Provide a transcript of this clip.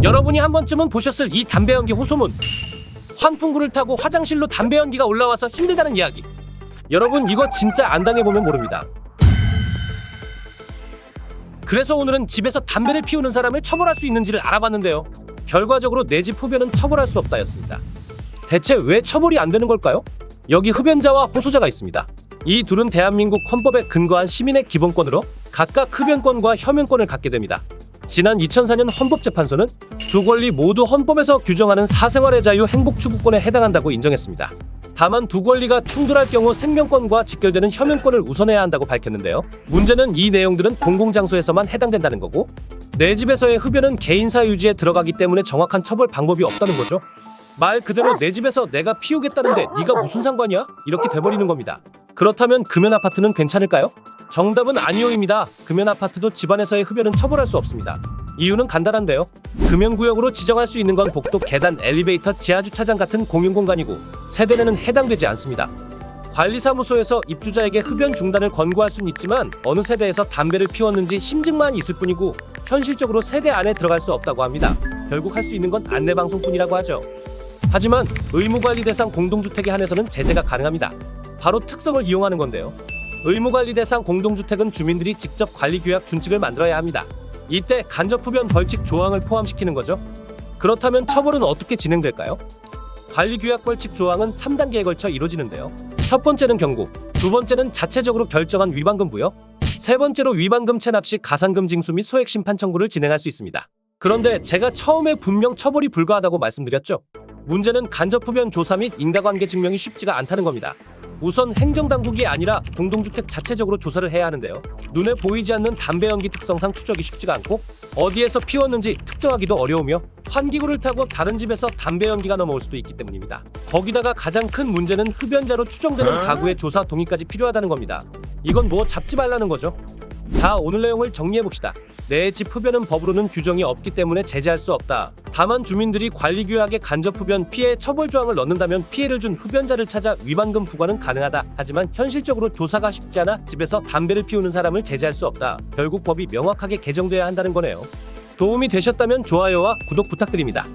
여러분이 한 번쯤은 보셨을 이 담배 연기 호소문. 환풍구를 타고 화장실로 담배 연기가 올라와서 힘들다는 이야기. 여러분 이거 진짜 안 당해보면 모릅니다. 그래서 오늘은 집에서 담배를 피우는 사람을 처벌할 수 있는지를 알아봤는데요. 결과적으로 내 집 흡연은 처벌할 수 없다였습니다. 대체 왜 처벌이 안 되는 걸까요? 여기 흡연자와 호소자가 있습니다. 이 둘은 대한민국 헌법에 근거한 시민의 기본권으로 각각 흡연권과 혐연권을 갖게 됩니다. 지난 2004년 헌법재판소는 두 권리 모두 헌법에서 규정하는 사생활의 자유 행복 추구권에 해당한다고 인정했습니다. 다만 두 권리가 충돌할 경우 생명권과 직결되는 혐연권을 우선해야 한다고 밝혔는데요. 문제는 이 내용들은 공공장소에서만 해당된다는 거고 내 집에서의 흡연은 개인사 유지에 들어가기 때문에 정확한 처벌 방법이 없다는 거죠. 말 그대로 내 집에서 내가 피우겠다는데 네가 무슨 상관이야? 이렇게 돼버리는 겁니다. 그렇다면 금연 아파트는 괜찮을까요? 정답은 아니오입니다. 금연 아파트도 집안에서의 흡연은 처벌할 수 없습니다. 이유는 간단한데요. 금연구역으로 지정할 수 있는 건 복도, 계단, 엘리베이터, 지하주차장 같은 공용공간이고 세대내는 해당되지 않습니다. 관리사무소에서 입주자에게 흡연 중단을 권고할 수는 있지만 어느 세대에서 담배를 피웠는지 심증만 있을 뿐이고 현실적으로 세대 안에 들어갈 수 없다고 합니다. 결국 할 수 있는 건 안내방송뿐이라고 하죠. 하지만 의무관리 대상 공동주택에 한해서는 제재가 가능합니다. 바로 특성을 이용하는 건데요. 의무관리 대상 공동주택은 주민들이 직접 관리규약 준칙을 만들어야 합니다. 이때 간접흡연 벌칙 조항을 포함시키는 거죠. 그렇다면 처벌은 어떻게 진행될까요? 관리규약 벌칙 조항은 3단계에 걸쳐 이루어지는데요. 첫 번째는 경고, 두 번째는 자체적으로 결정한 위반금 부여, 세 번째로 위반금 체납 시 가산금 징수 및 소액 심판 청구를 진행할 수 있습니다. 그런데 제가 처음에 분명 처벌이 불가하다고 말씀드렸죠. 문제는 간접흡연 조사 및 인과관계 증명이 쉽지가 않다는 겁니다. 우선 행정당국이 아니라 공동주택 자체적으로 조사를 해야 하는데요. 눈에 보이지 않는 담배 연기 특성상 추적이 쉽지가 않고 어디에서 피웠는지 특정하기도 어려우며 환기구를 타고 다른 집에서 담배 연기가 넘어올 수도 있기 때문입니다. 거기다가 가장 큰 문제는 흡연자로 추정되는 가구의 조사 동의까지 필요하다는 겁니다. 이건 뭐 잡지 말라는 거죠. 자, 오늘 내용을 정리해봅시다. 내 집 흡연은 법으로는 규정이 없기 때문에 제재할 수 없다. 다만 주민들이 관리규약에 간접흡연 피해 처벌 조항을 넣는다면 피해를 준 흡연자를 찾아 위반금 부과는 가능하다. 하지만 현실적으로 조사가 쉽지 않아 집에서 담배를 피우는 사람을 제재할 수 없다. 결국 법이 명확하게 개정돼야 한다는 거네요. 도움이 되셨다면 좋아요와 구독 부탁드립니다.